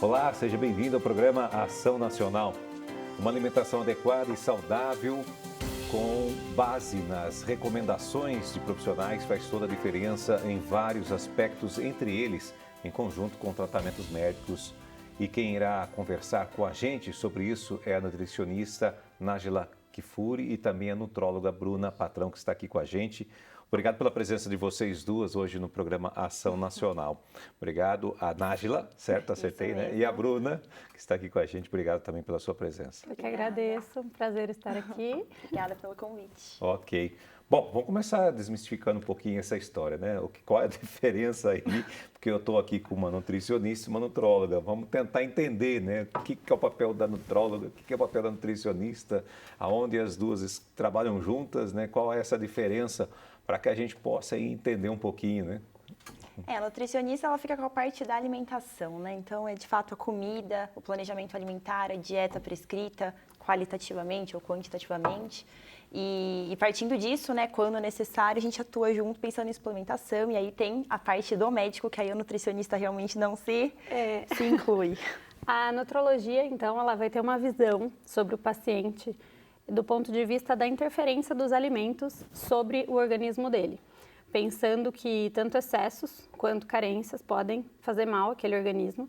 Olá, seja bem-vindo ao programa Ação Nacional. Uma alimentação adequada e saudável com base nas recomendações de profissionais faz toda a diferença em vários aspectos, entre eles em conjunto com tratamentos médicos. E quem irá conversar com a gente sobre isso é a nutricionista Nájila Kfouri e também a nutróloga Bruna Patrão, que está aqui com a gente. Obrigado pela presença de vocês duas hoje no programa Ação Nacional. Obrigado a Nájila, certo? Acertei, né? E a Bruna, que está aqui com a gente. Obrigado também pela sua presença. Eu que agradeço, prazer estar aqui. Obrigada pelo convite. Ok. Bom, vamos começar desmistificando um pouquinho essa história, né? Qual é a diferença aí? Porque eu estou aqui com uma nutricionista e uma nutróloga. Vamos tentar entender, né? O que é o papel da nutróloga, o que é o papel da nutricionista, aonde as duas trabalham juntas, né? Qual é essa diferença para que a gente possa entender um pouquinho, né? A nutricionista, ela fica com a parte da alimentação, né? Então, é de fato a comida, o planejamento alimentar, a dieta prescrita, qualitativamente ou quantitativamente. E partindo disso, né, quando necessário, a gente atua junto pensando em suplementação. E aí tem a parte do médico, que aí o nutricionista realmente não se inclui. A nutrologia, então, ela vai ter uma visão sobre o paciente do ponto de vista da interferência dos alimentos sobre o organismo dele, pensando que tanto excessos quanto carências podem fazer mal àquele organismo.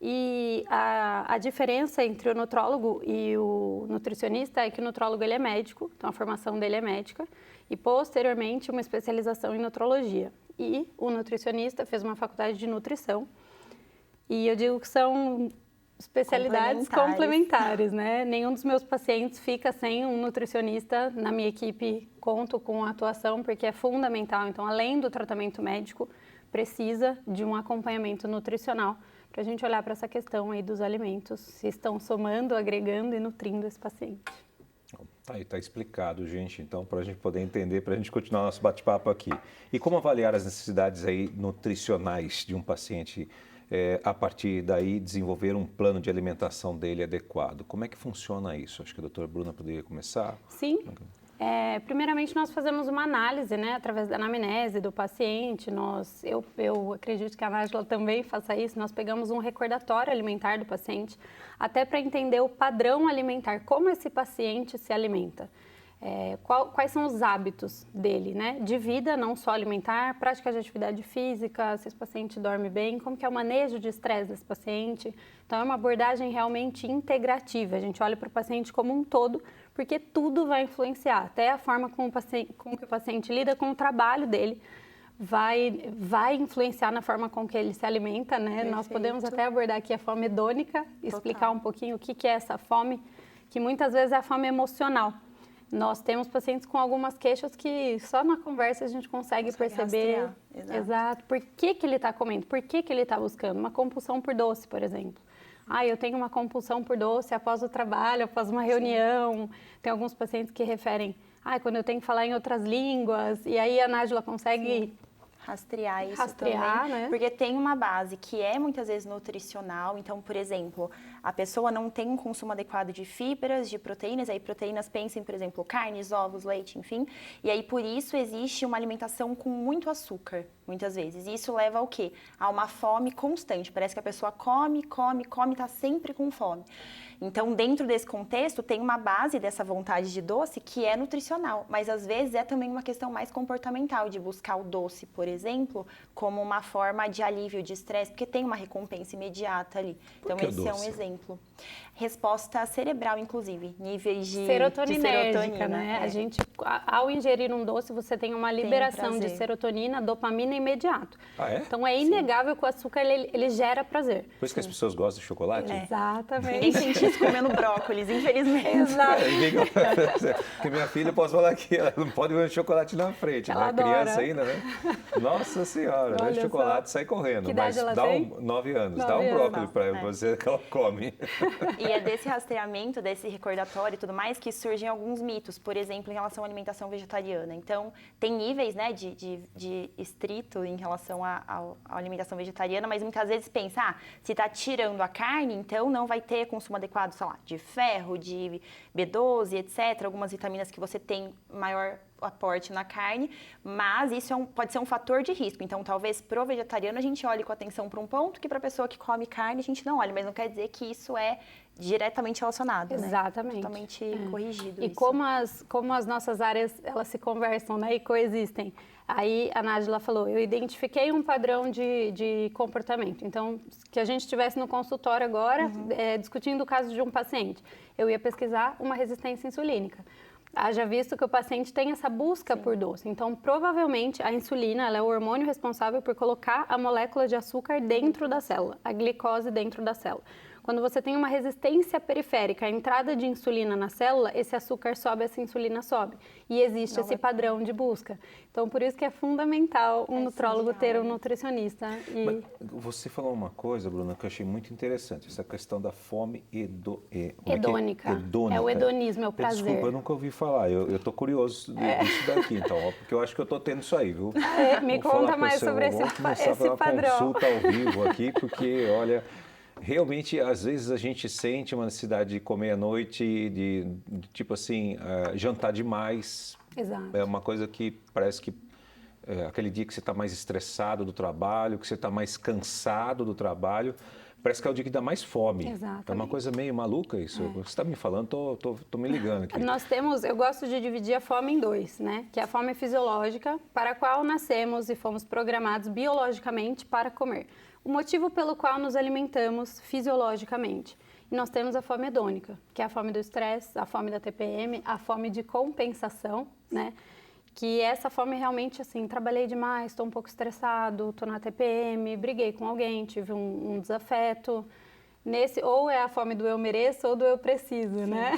E a diferença entre o nutrólogo e o nutricionista é que o nutrólogo ele é médico, então a formação dele é médica, e posteriormente uma especialização em nutrologia. E o nutricionista fez uma faculdade de nutrição, e eu digo que são especialidades complementares, né? Nenhum dos meus pacientes fica sem um nutricionista. Na minha equipe, conto com a atuação, porque é fundamental. Então, além do tratamento médico, precisa de um acompanhamento nutricional para a gente olhar para essa questão aí dos alimentos, se estão somando, agregando e nutrindo esse paciente. Tá aí, tá explicado, gente. Então, para a gente poder entender, para a gente continuar nosso bate-papo aqui. E como avaliar as necessidades aí nutricionais de um paciente, a partir daí desenvolver um plano de alimentação dele adequado? Como é que funciona isso? Acho que a doutora Bruna poderia começar. Sim. Primeiramente, nós fazemos uma análise, né, através da anamnese do paciente. Eu acredito que a Nájila também faça isso. Nós pegamos um recordatório alimentar do paciente, até para entender o padrão alimentar, como esse paciente se alimenta. Quais são os hábitos dele, né? De vida, não só alimentar, prática de atividade física, se esse paciente dorme bem, como que é o manejo de estresse desse paciente. Então, é uma abordagem realmente integrativa. A gente olha para o paciente como um todo, porque tudo vai influenciar. Até a forma com que o paciente lida com o trabalho dele vai influenciar na forma com que ele se alimenta, né? Perfeito. Nós podemos até abordar aqui a fome hedônica, explicar um pouquinho o que é essa fome, que muitas vezes é a fome emocional. Nós temos pacientes com algumas queixas que só na conversa a gente consegue perceber. Exato. Por que ele está comendo? Por que ele está buscando? Uma compulsão por doce, por exemplo. Eu tenho uma compulsão por doce após o trabalho, após uma reunião. Tem alguns pacientes que referem, quando eu tenho que falar em outras línguas. E aí a Nájila consegue rastrear isso também, né? Porque tem uma base que é muitas vezes nutricional. Então, por exemplo, a pessoa não tem um consumo adequado de fibras, de proteínas. Aí proteínas, pensem, por exemplo, carnes, ovos, leite, enfim. E aí por isso existe uma alimentação com muito açúcar, muitas vezes. E isso leva ao quê? A uma fome constante. Parece que a pessoa come, está sempre com fome. Então, dentro desse contexto, tem uma base dessa vontade de doce que é nutricional, mas às vezes é também uma questão mais comportamental, de buscar o doce, por exemplo, como uma forma de alívio de estresse, porque tem uma recompensa imediata ali. Então, esse é um exemplo. Resposta cerebral, inclusive, níveis de serotonina, né? A gente, ao ingerir um doce, você tem uma liberação de serotonina, dopamina imediato. Então, é inegável que o açúcar, ele gera prazer. Por isso que as pessoas gostam de chocolate? Exatamente. Ninguém sente isso comendo brócolis, infelizmente. Exato. Porque minha filha, posso falar que ela não pode ver chocolate na frente, ela né? Criança ainda, né? Nossa Senhora, vê chocolate, sai correndo. Que mas idade dá ela tem? 9 anos, dá um brócolis para você que ela come. E é desse rastreamento, desse recordatório e tudo mais que surgem alguns mitos, por exemplo, em relação à alimentação vegetariana. Então, tem níveis, né, de estrito em relação à alimentação vegetariana, mas muitas vezes pensa, se está tirando a carne, então não vai ter consumo adequado, sei lá, de ferro, de B12, etc., algumas vitaminas que você tem maior aporte na carne, mas isso pode ser um fator de risco. Então, talvez pro vegetariano a gente olhe com atenção para um ponto que para a pessoa que come carne a gente não olha, mas não quer dizer que isso é diretamente relacionado, Exatamente. Né? Totalmente corrigido E isso. como as nossas áreas, elas se conversam, né, e coexistem. Aí a Nájila falou, eu identifiquei um padrão de comportamento. Então, que a gente estivesse no consultório agora, discutindo o caso de um paciente, eu ia pesquisar uma resistência insulínica. Haja visto que o paciente tem essa busca por doce. Então, provavelmente, a insulina ela é o hormônio responsável por colocar a molécula de açúcar dentro da célula, a glicose dentro da célula. Quando você tem uma resistência periférica à entrada de insulina na célula, esse açúcar sobe, essa insulina sobe. E existe esse padrão de busca. Então, por isso que é fundamental um nutrólogo ter um nutricionista. Mas você falou uma coisa, Bruna, que eu achei muito interessante. Essa questão da fome hedônica. É o hedonismo, é o prazer. Desculpa, eu nunca ouvi falar. Eu tô curioso disso daqui, então. Porque eu acho que eu tô tendo isso aí, viu? Me conta mais sobre esse padrão. Consulta ao vivo aqui, porque, olha... Realmente, às vezes a gente sente uma necessidade de comer à noite, de tipo assim, jantar demais. Exato. É uma coisa que parece que aquele dia que você está mais estressado do trabalho, que você está mais cansado do trabalho, parece que é o dia que dá mais fome. Exatamente. É uma coisa meio maluca isso. Você está me falando, tô me ligando aqui. Eu gosto de dividir a fome em dois, né? Que é a fome fisiológica, para a qual nascemos e fomos programados biologicamente para comer. O motivo pelo qual nos alimentamos fisiologicamente. E nós temos a fome hedônica, que é a fome do estresse, a fome da TPM, a fome de compensação, né? Que essa fome realmente, assim, trabalhei demais, estou um pouco estressado, estou na TPM, briguei com alguém, tive um desafeto. Ou é a fome do eu mereço ou do eu preciso, né?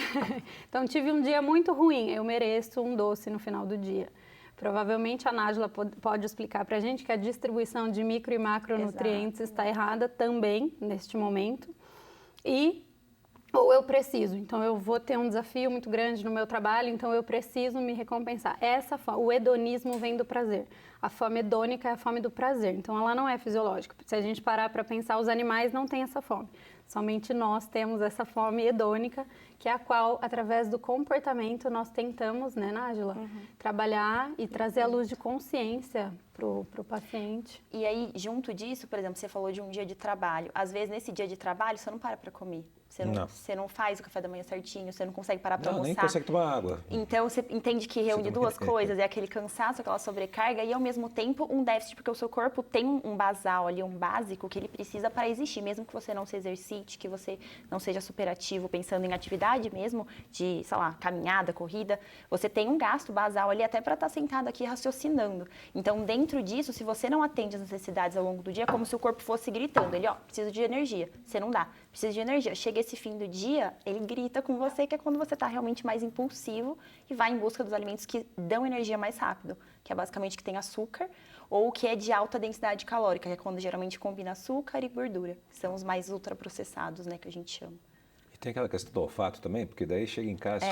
Então, tive um dia muito ruim, eu mereço um doce no final do dia. Provavelmente a Nájila pode explicar para a gente que a distribuição de micro e macronutrientes está errada também neste momento. Ou eu preciso, então eu vou ter um desafio muito grande no meu trabalho, então eu preciso me recompensar. O hedonismo vem do prazer. A fome hedônica é a fome do prazer, então ela não é fisiológica. Se a gente parar para pensar, os animais não têm essa fome. Somente nós temos essa fome hedônica, que é a qual, através do comportamento, nós tentamos, né, Nájila, trabalhar e trazer a luz de consciência pro paciente. E aí, junto disso, por exemplo, você falou de um dia de trabalho. Às vezes, nesse dia de trabalho, você não para comer. Você não faz o café da manhã certinho, você não consegue parar para almoçar. Nem consegue tomar água. Então, você entende que reúne duas coisas, é aquele cansaço, aquela sobrecarga e, ao mesmo tempo, um déficit, porque o seu corpo tem um basal ali, um básico que ele precisa para existir, mesmo que você não se exercite, que você não seja superativo, pensando em atividade mesmo, de, sei lá, caminhada, corrida, você tem um gasto basal ali até para estar sentado aqui raciocinando. Então, dentro disso, se você não atende as necessidades ao longo do dia, é como se o corpo fosse gritando, ele, preciso de energia, você não dá, precisa de energia. Chega esse fim do dia, ele grita com você, que é quando você está realmente mais impulsivo e vai em busca dos alimentos que dão energia mais rápido, que é basicamente que tem açúcar, ou que é de alta densidade calórica, que é quando geralmente combina açúcar e gordura, que são os mais ultraprocessados, né, que a gente chama. E tem aquela questão do olfato também, porque daí chega em casa,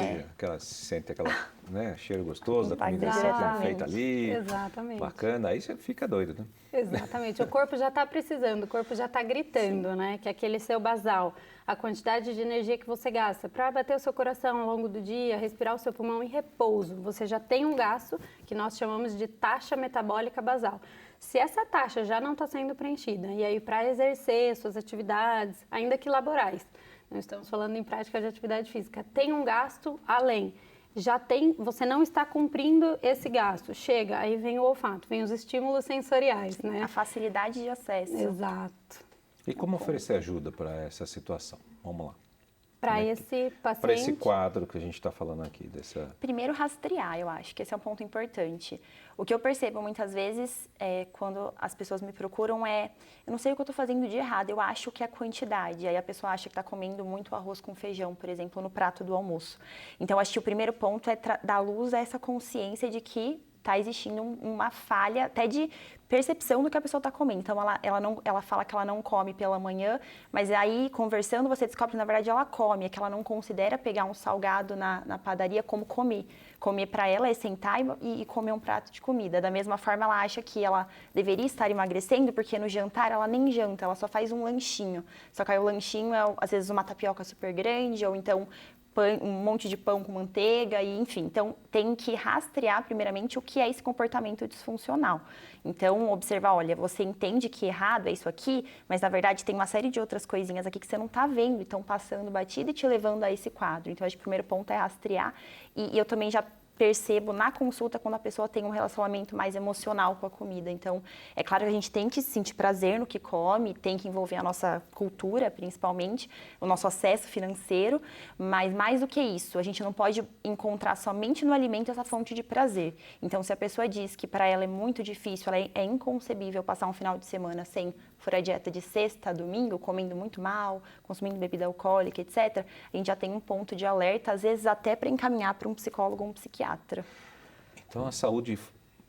sente aquela, né, cheiro gostoso da comida sendo feita ali. Exatamente. Bacana, aí você fica doido, né? Exatamente, o corpo já está precisando, o corpo já está gritando, né? Que é aquele seu basal, a quantidade de energia que você gasta para bater o seu coração ao longo do dia, respirar o seu pulmão em repouso. Você já tem um gasto que nós chamamos de taxa metabólica basal. Se essa taxa já não está sendo preenchida, e aí para exercer suas atividades, ainda que laborais, não estamos falando em prática de atividade física, tem um gasto além. Você não está cumprindo esse gasto. Chega, aí vem o olfato, vem os estímulos sensoriais, né? A facilidade de acesso. Exato. E como oferecer ajuda para essa situação? Vamos lá. Para esse paciente... Para esse quadro que a gente está falando aqui. Primeiro, rastrear, eu acho que esse é um ponto importante. O que eu percebo muitas vezes, quando as pessoas me procuram eu não sei o que eu estou fazendo de errado, eu acho que é a quantidade. Aí a pessoa acha que está comendo muito arroz com feijão, por exemplo, no prato do almoço. Então, acho que o primeiro ponto é dar luz a essa consciência de que está existindo uma falha até de percepção do que a pessoa está comendo. Então, ela fala que ela não come pela manhã, mas aí, conversando, você descobre que, na verdade, ela come, é que ela não considera pegar um salgado na padaria como comer. Comer para ela é sentar e comer um prato de comida. Da mesma forma, ela acha que ela deveria estar emagrecendo, porque no jantar ela nem janta, ela só faz um lanchinho. Só que aí o lanchinho é, às vezes, uma tapioca super grande, ou então um monte de pão com manteiga, e enfim. Então, tem que rastrear, primeiramente, o que é esse comportamento disfuncional. Então, observar, olha, você entende que errado é isso aqui, mas na verdade tem uma série de outras coisinhas aqui que você não está vendo e estão passando batida e te levando a esse quadro. Então, acho que o primeiro ponto é rastrear. E eu também já percebo na consulta quando a pessoa tem um relacionamento mais emocional com a comida. Então, é claro que a gente tem que sentir prazer no que come, tem que envolver a nossa cultura, principalmente, o nosso acesso financeiro, mas mais do que isso, a gente não pode encontrar somente no alimento essa fonte de prazer. Então, se a pessoa diz que para ela é muito difícil, ela é inconcebível passar um final de semana sem for a dieta de sexta a domingo, comendo muito mal, consumindo bebida alcoólica, etc., a gente já tem um ponto de alerta, às vezes até para encaminhar para um psicólogo ou um psiquiatra. Então, a saúde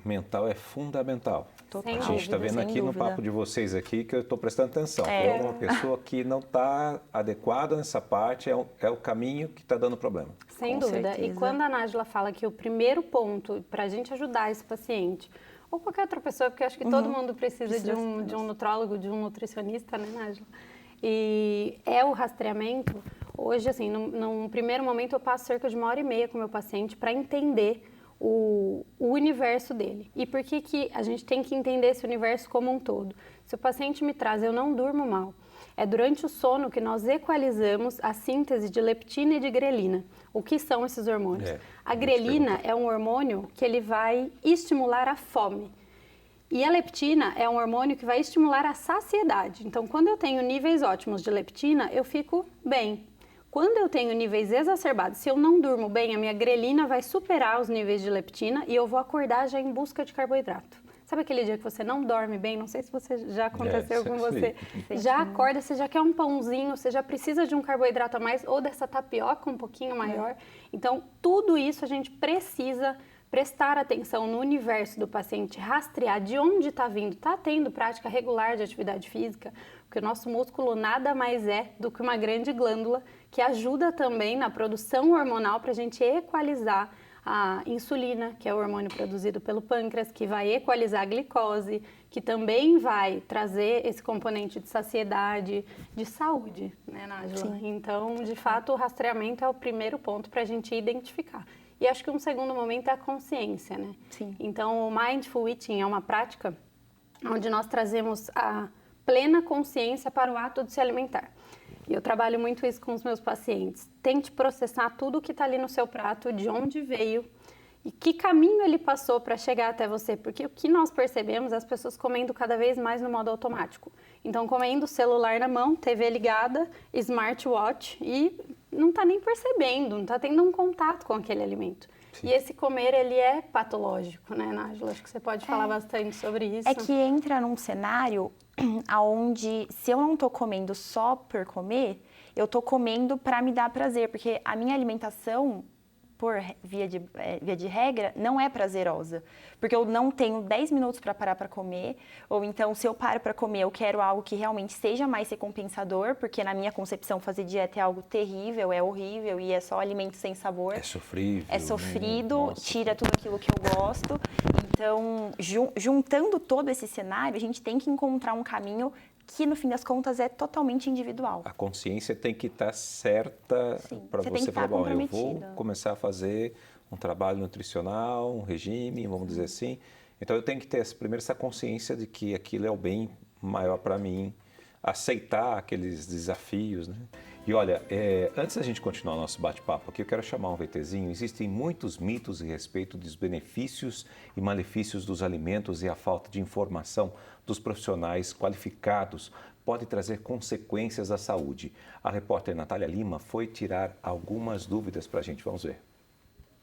mental é fundamental. Total, a gente está vendo aqui no papo de vocês aqui que eu estou prestando atenção. É uma pessoa que não está adequada nessa parte, é o caminho que está dando problema. Sem dúvida. Certeza. E quando a Nájila fala que o primeiro ponto para a gente ajudar esse paciente, ou qualquer outra pessoa, porque eu acho que todo mundo precisa de um nutrólogo, de um nutricionista, né, Nájila? E é o rastreamento. Hoje, assim, num primeiro momento eu passo cerca de 1h30 com o meu paciente para entender o universo dele. E por que a gente tem que entender esse universo como um todo? Se o paciente me traz, eu não durmo mal, é durante o sono que nós equalizamos a síntese de leptina e de grelina. O que são esses hormônios? A grelina é um hormônio que ele vai estimular a fome. E a leptina é um hormônio que vai estimular a saciedade. Então, quando eu tenho níveis ótimos de leptina, eu fico bem. Quando eu tenho níveis exacerbados, se eu não durmo bem, a minha grelina vai superar os níveis de leptina e eu vou acordar já em busca de carboidrato. Sabe aquele dia que você não dorme bem? Não sei se você já aconteceu com você. Já acorda, você já quer um pãozinho, você já precisa de um carboidrato a mais ou dessa tapioca um pouquinho maior. Então, tudo isso a gente precisa prestar atenção no universo do paciente, rastrear de onde está vindo. Está tendo prática regular de atividade física, porque o nosso músculo nada mais é do que uma grande glândula que ajuda também na produção hormonal para a gente equalizar a insulina, que é o hormônio produzido pelo pâncreas, que vai equalizar a glicose, que também vai trazer esse componente de saciedade, de saúde, né, Nájila? Então, de fato, o rastreamento é o primeiro ponto para a gente identificar. E acho que um segundo momento é a consciência, né? Sim. Então, o Mindful Eating é uma prática onde nós trazemos a plena consciência para o ato de se alimentar. E eu trabalho muito isso com os meus pacientes. Tente processar tudo que está ali no seu prato, de onde veio e que caminho ele passou para chegar até você. Porque o que nós percebemos é as pessoas comendo cada vez mais no modo automático. Então, comendo celular na mão, TV ligada, smartwatch e não está nem percebendo, não está tendo um contato com aquele alimento. Sim. E esse comer, ele é patológico, né, Nájila? Acho que você pode falar bastante sobre isso. É que entra num cenário onde, se eu não estou comendo só por comer, eu estou comendo para me dar prazer, porque a minha alimentação, por via de regra, não é prazerosa, porque eu não tenho 10 minutos para parar para comer, ou então, se eu paro para comer, eu quero algo que realmente seja mais recompensador, porque na minha concepção fazer dieta é algo terrível, é horrível e é só alimento sem sabor. É sofrível. É sofrido, tira tudo aquilo que eu gosto. Então, juntando todo esse cenário, a gente tem que encontrar um caminho que, no fim das contas, é totalmente individual. A consciência tem que estar certa para você falar, bom, eu vou começar a fazer um trabalho nutricional, um regime, vamos dizer assim. Então, eu tenho que ter primeiro essa consciência de que aquilo é o bem maior para mim, aceitar aqueles desafios, né? E olha, antes da gente continuar o nosso bate-papo aqui, eu quero chamar um VTzinho. Existem muitos mitos a respeito dos benefícios e malefícios dos alimentos e a falta de informação dos profissionais qualificados pode trazer consequências à saúde. A repórter Natália Lima foi tirar algumas dúvidas para a gente. Vamos ver.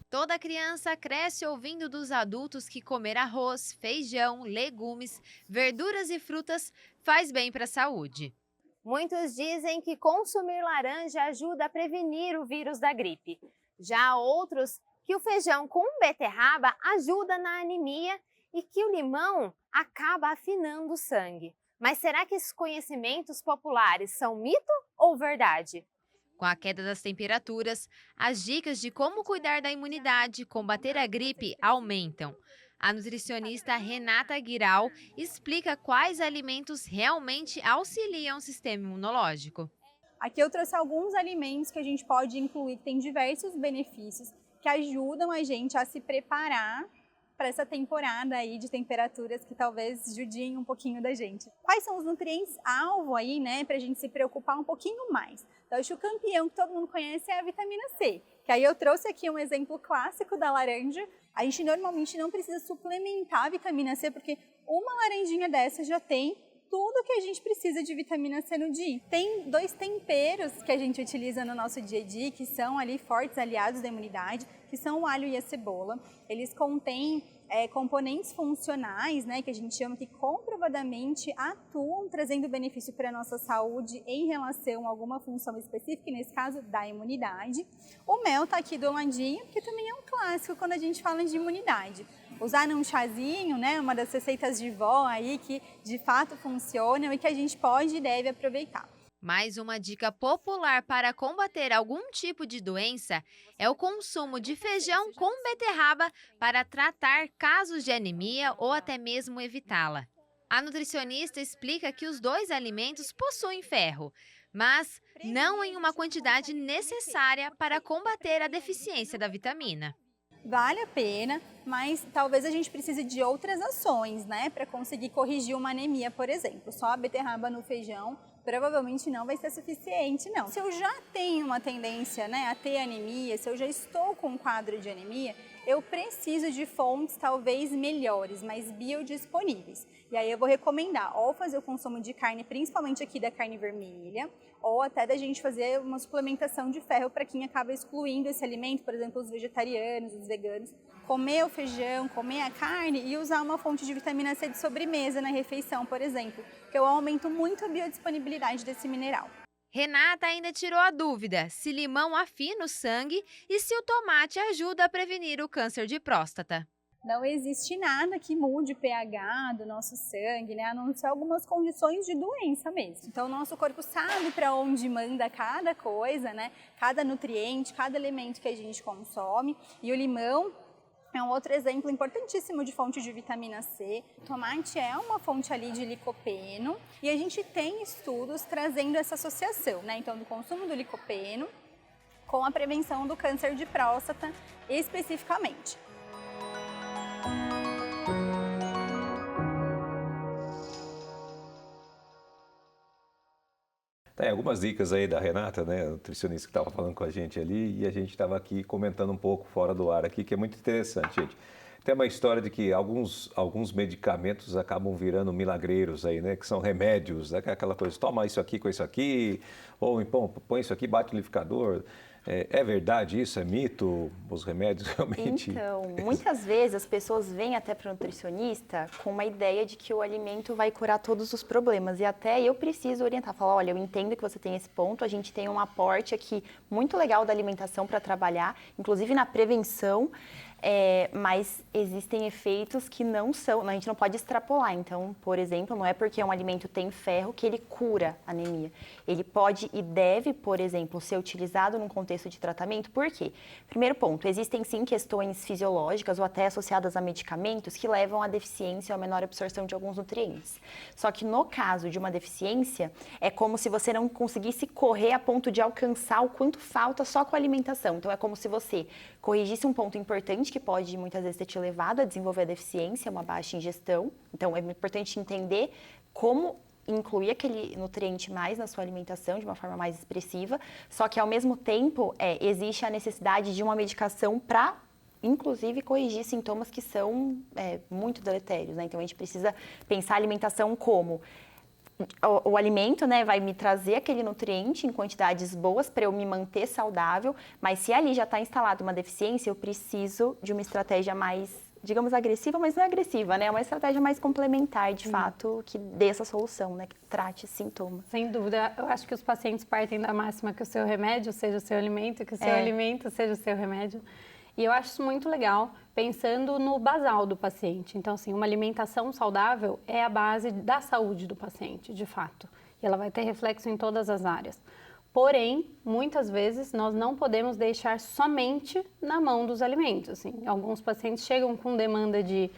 Toda criança cresce ouvindo dos adultos que comer arroz, feijão, legumes, verduras e frutas faz bem para a saúde. Muitos dizem que consumir laranja ajuda a prevenir o vírus da gripe. Já outros que o feijão com beterraba ajuda na anemia e que o limão acaba afinando o sangue. Mas será que esses conhecimentos populares são mito ou verdade? Com a queda das temperaturas, as dicas de como cuidar da imunidade e combater a gripe aumentam. A nutricionista Renata Guiral explica quais alimentos realmente auxiliam o sistema imunológico. Aqui eu trouxe alguns alimentos que a gente pode incluir, que tem diversos benefícios, que ajudam a gente a se preparar para essa temporada aí de temperaturas que talvez judiem um pouquinho da gente. Quais são os nutrientes-alvo aí, né, para a gente se preocupar um pouquinho mais? Então, acho que o campeão que todo mundo conhece é a vitamina C, que aí eu trouxe aqui um exemplo clássico da laranja. A gente normalmente não precisa suplementar a vitamina C, porque uma laranjinha dessa já tem tudo que a gente precisa de vitamina C no dia. Tem 2 temperos que a gente utiliza no nosso dia a dia, que são ali fortes aliados da imunidade, que são o alho e a cebola. Eles contêm componentes funcionais, né, que a gente chama, que comprovadamente atuam trazendo benefício para a nossa saúde em relação a alguma função específica, e nesse caso da imunidade. O mel está aqui do ladinho, porque também é um clássico quando a gente fala de imunidade. Usar num chazinho, né, uma das receitas de vó aí que de fato funcionam e que a gente pode e deve aproveitar. Mais uma dica popular para combater algum tipo de doença é o consumo de feijão com beterraba para tratar casos de anemia ou até mesmo evitá-la. A nutricionista explica que os 2 alimentos possuem ferro, mas não em uma quantidade necessária para combater a deficiência da vitamina. Vale a pena, mas talvez a gente precise de outras ações, né, para conseguir corrigir uma anemia, por exemplo. Só a beterraba no feijão provavelmente não vai ser suficiente, não. Se eu já tenho uma tendência, né, a ter anemia, se eu já estou com um quadro de anemia, eu preciso de fontes talvez melhores, mais biodisponíveis. E aí eu vou recomendar ou fazer o consumo de carne, principalmente aqui da carne vermelha, ou até da gente fazer uma suplementação de ferro para quem acaba excluindo esse alimento, por exemplo, os vegetarianos, os veganos. Comer o feijão, comer a carne e usar uma fonte de vitamina C de sobremesa na refeição, por exemplo, que eu aumento muito a biodisponibilidade desse mineral. Renata ainda tirou a dúvida se limão afina o sangue e se o tomate ajuda a prevenir o câncer de próstata. Não existe nada que mude o pH do nosso sangue, né? A não ser algumas condições de doença mesmo. Então, o nosso corpo sabe para onde manda cada coisa, né? Cada nutriente, cada elemento que a gente consome. E o limão é um outro exemplo importantíssimo de fonte de vitamina C. O tomate é uma fonte ali de licopeno e a gente tem estudos trazendo essa associação, né? Então, do consumo do licopeno com a prevenção do câncer de próstata especificamente. Tem algumas dicas aí da Renata, né, a nutricionista que estava falando com a gente ali, e a gente estava aqui comentando um pouco fora do ar aqui, que é muito interessante, gente. Tem uma história de que alguns medicamentos acabam virando milagreiros aí, né, que são remédios, né, aquela coisa, toma isso aqui com isso aqui, ou põe isso aqui, bate no liquidificador. É verdade isso? É mito? Os remédios realmente... Então, muitas vezes as pessoas vêm até para o nutricionista com uma ideia de que o alimento vai curar todos os problemas. E até eu preciso orientar, falar, olha, eu entendo que você tem esse ponto, a gente tem um aporte aqui muito legal da alimentação para trabalhar, inclusive na prevenção, mas existem efeitos que não são, a gente não pode extrapolar. Então, por exemplo, não é porque um alimento tem ferro que ele cura a anemia. Ele pode e deve, por exemplo, ser utilizado num contexto de tratamento. Por quê? Primeiro ponto, existem sim questões fisiológicas ou até associadas a medicamentos que levam à deficiência ou à menor absorção de alguns nutrientes. Só que no caso de uma deficiência, é como se você não conseguisse correr a ponto de alcançar o quanto falta só com a alimentação. Então, é como se você corrigisse um ponto importante que pode muitas vezes ter te levado a desenvolver a deficiência, uma baixa ingestão. Então, é importante entender como incluir aquele nutriente mais na sua alimentação de uma forma mais expressiva, só que ao mesmo tempo existe a necessidade de uma medicação para, inclusive, corrigir sintomas que são muito deletérios, né? Então, a gente precisa pensar a alimentação como o alimento, né, vai me trazer aquele nutriente em quantidades boas para eu me manter saudável, mas se ali já está instalada uma deficiência, eu preciso de uma estratégia mais, digamos, agressiva, mas não é agressiva, né? É uma estratégia mais complementar, de fato, que dê essa solução, né? Que trate esse sintoma. Sem dúvida, eu acho que os pacientes partem da máxima que o seu remédio seja o seu alimento, que o seu alimento seja o seu remédio. E eu acho isso muito legal, pensando no basal do paciente. Então, assim, uma alimentação saudável é a base da saúde do paciente, de fato. E ela vai ter reflexo em todas as áreas. Porém, muitas vezes, nós não podemos deixar somente na mão dos alimentos. Assim. Alguns pacientes chegam com demanda de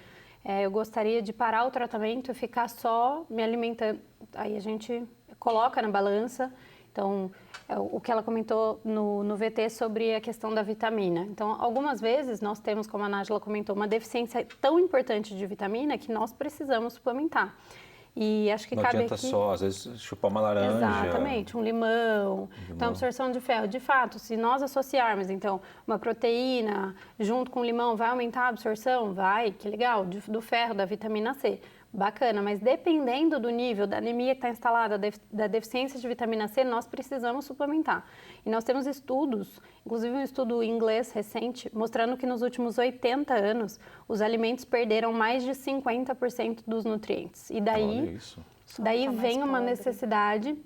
eu gostaria de parar o tratamento e ficar só me alimentando. Aí a gente coloca na balança Então, o que ela comentou no VT sobre a questão da vitamina. Então, algumas vezes nós temos, como a Nájila comentou, uma deficiência tão importante de vitamina que nós precisamos suplementar. E acho que não cabe adianta aqui... só, às vezes, chupar uma laranja. Exatamente, um limão. Então, absorção de ferro. De fato, se nós associarmos, então, uma proteína junto com o limão, vai aumentar a absorção? Vai, que legal, do ferro, da vitamina C. Bacana, mas dependendo do nível da anemia que está instalada, da deficiência de vitamina C, nós precisamos suplementar. E nós temos estudos, inclusive um estudo em inglês recente, mostrando que nos últimos 80 anos, os alimentos perderam mais de 50% dos nutrientes. E daí vem uma necessidade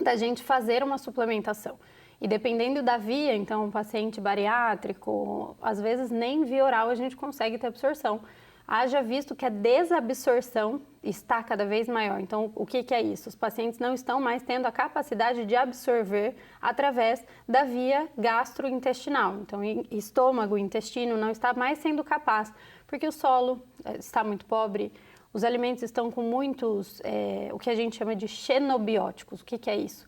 da gente fazer uma suplementação. E dependendo da via, então, um paciente bariátrico, às vezes nem via oral a gente consegue ter absorção. Haja visto que a desabsorção está cada vez maior. Então, o que é isso? Os pacientes não estão mais tendo a capacidade de absorver através da via gastrointestinal. Então, estômago, intestino não está mais sendo capaz, porque o solo está muito pobre, os alimentos estão com muitos, o que a gente chama de xenobióticos. O que é isso?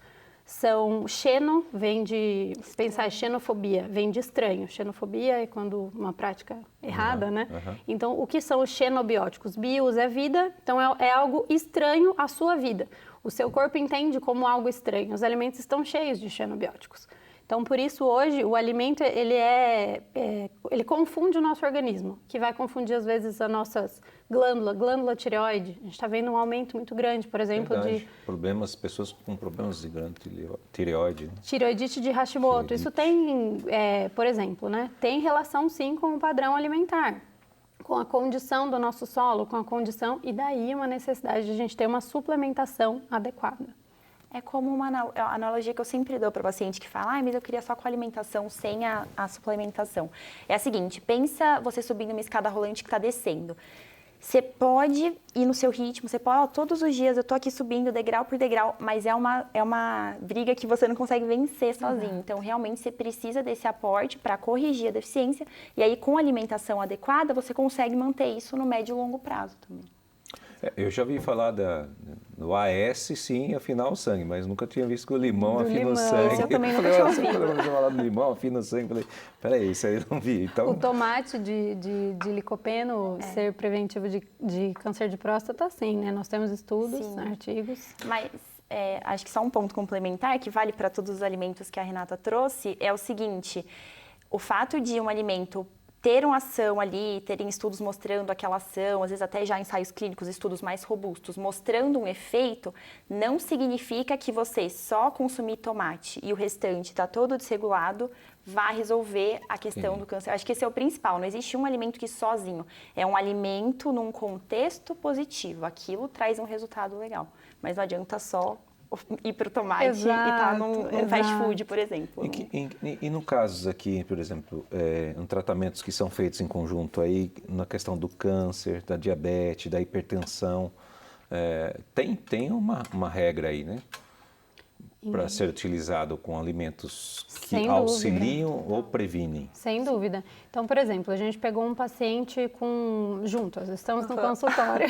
Xeno vem de, pensar xenofobia, vem de estranho. Xenofobia é quando uma prática errada, né? Então, o que são os xenobióticos? Bios é vida, então é algo estranho à sua vida. O seu corpo entende como algo estranho. Os alimentos estão cheios de xenobióticos. Então, por isso, hoje, o alimento, ele confunde o nosso organismo, que vai confundir, às vezes, as nossas glândula tireoide. A gente está vendo um aumento muito grande, por exemplo, de... pessoas com problemas de glândula tireoide. Né? Tireoidite de Hashimoto. Isso tem, por exemplo, né? Tem relação, sim, com o padrão alimentar, com a condição do nosso solo, com a condição... E daí uma necessidade de a gente ter uma suplementação adequada. É como uma analogia que eu sempre dou para o paciente que fala, mas eu queria só com a alimentação, sem a suplementação. É a seguinte, pensa você subindo uma escada rolante que está descendo. Você pode ir no seu ritmo, você pode, todos os dias eu tô aqui subindo degrau por degrau, mas é uma briga que você não consegue vencer sozinho. Então, realmente, você precisa desse aporte para corrigir a deficiência, e aí, com a alimentação adequada, você consegue manter isso no médio e longo prazo também. Eu já ouvi falar do AS, sim, afinar o sangue, mas nunca tinha visto que o limão afina o sangue. Isso eu também nunca tinha ouvido. Quando eu falar do limão, afina o sangue, falei, peraí, isso aí eu não vi. Então... O tomate de licopeno ser preventivo de câncer de próstata, sim, né? Nós temos estudos, artigos. Mas acho que só um ponto complementar, que vale para todos os alimentos que a Renata trouxe, é o seguinte, o fato de um alimento ter uma ação ali, terem estudos mostrando aquela ação, às vezes até já ensaios clínicos, estudos mais robustos, mostrando um efeito, não significa que você só consumir tomate e o restante está todo desregulado, vai resolver a questão do câncer. Acho que esse é o principal, não existe um alimento que sozinho, é um alimento num contexto positivo, aquilo traz um resultado legal, mas não adianta só ir para o tomate e estar num fast food, por exemplo. E no caso aqui, por exemplo, em tratamentos que são feitos em conjunto aí, na questão do câncer, da diabetes, da hipertensão, tem uma regra aí, né? Para ser utilizado com alimentos que auxiliam ou previnem. Sem dúvida. Então, por exemplo, a gente pegou um paciente juntos, estamos no consultório.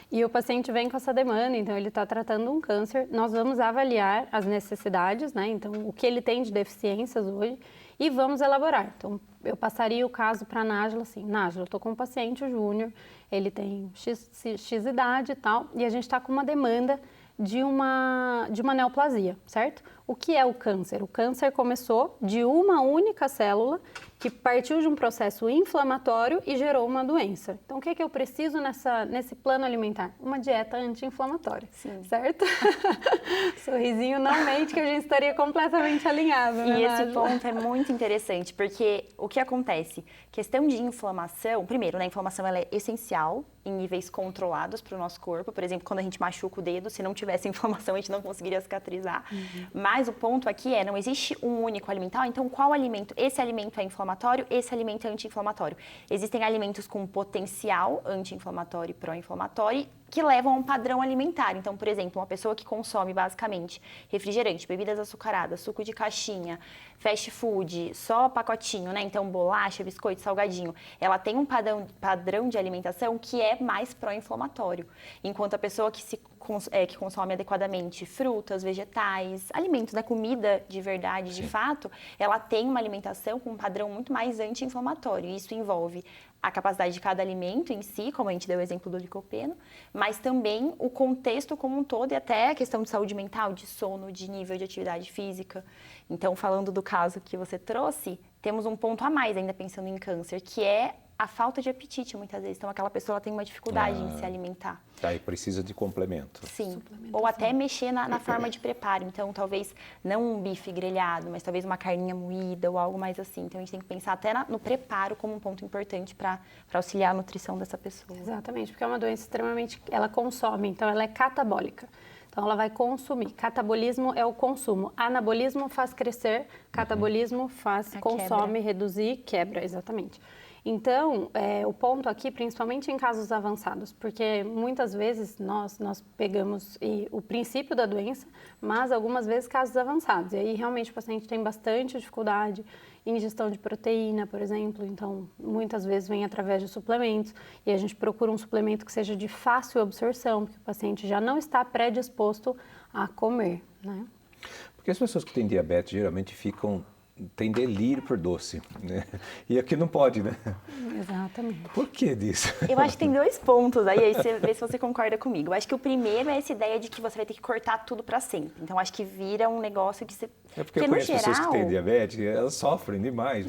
E o paciente vem com essa demanda, então ele está tratando um câncer. Nós vamos avaliar as necessidades, né? Então, o que ele tem de deficiências hoje e vamos elaborar. Então, eu passaria o caso para a Nájila, assim, Nájila, eu estou com um paciente júnior, ele tem X idade e tal, e a gente está com uma demanda de uma neoplasia, certo? O que é o câncer? O câncer começou de uma única célula que partiu de um processo inflamatório e gerou uma doença. Então, o que eu preciso nesse plano alimentar? Uma dieta anti-inflamatória, certo? Sorrisinho não mente que a gente estaria completamente alinhado, né, E esse Nájila? ponto é muito interessante, porque o que acontece? Questão de inflamação, primeiro, né, a inflamação ela é essencial em níveis controlados para o nosso corpo. Por exemplo, quando a gente machuca o dedo, se não tivesse inflamação, a gente não conseguiria cicatrizar. Mas o ponto aqui não existe um único alimento. Então, qual alimento? Esse alimento é inflamatório, esse alimento é anti-inflamatório. Existem alimentos com potencial anti-inflamatório e pró-inflamatório que levam a um padrão alimentar. Então, por exemplo, uma pessoa que consome basicamente refrigerante, bebidas açucaradas, suco de caixinha, fast food, só pacotinho, né? Então, bolacha, biscoito, salgadinho. Ela tem um padrão de alimentação que é mais pró-inflamatório. Enquanto a pessoa que consome adequadamente frutas, vegetais, alimentos, né? Comida de verdade, de fato, ela tem uma alimentação com um padrão muito mais anti-inflamatório. Isso envolve a capacidade de cada alimento em si, como a gente deu o exemplo do licopeno, mas também o contexto como um todo e até a questão de saúde mental, de sono, de nível de atividade física. Então, falando do caso que você trouxe, temos um ponto a mais ainda pensando em câncer, que é a falta de apetite, muitas vezes. Então, aquela pessoa tem uma dificuldade em se alimentar. Aí precisa de complemento. Sim, ou até mexer na forma de preparo. Então, talvez não um bife grelhado, mas talvez uma carninha moída ou algo mais assim. Então, a gente tem que pensar até no preparo como um ponto importante para auxiliar a nutrição dessa pessoa. Exatamente, porque é uma doença extremamente... Ela consome, então ela é catabólica. Então, ela vai consumir. Catabolismo é o consumo. Anabolismo faz crescer, catabolismo faz consome, reduzir, quebra, exatamente. Então, o ponto aqui, principalmente em casos avançados, porque muitas vezes nós pegamos o princípio da doença, mas algumas vezes casos avançados. E aí, realmente, o paciente tem bastante dificuldade em ingestão de proteína, por exemplo. Então, muitas vezes vem através de suplementos e a gente procura um suplemento que seja de fácil absorção, porque o paciente já não está predisposto a comer, né? Porque as pessoas que têm diabetes geralmente tem delírio por doce, né? E aqui não pode, né? Exatamente. Por que disso? Eu acho que tem 2 pontos aí você vê se você concorda comigo. Eu acho que o primeiro é essa ideia de que você vai ter que cortar tudo para sempre. Então, acho que vira um negócio que você... É porque eu conheço pessoas que têm diabetes, elas sofrem demais.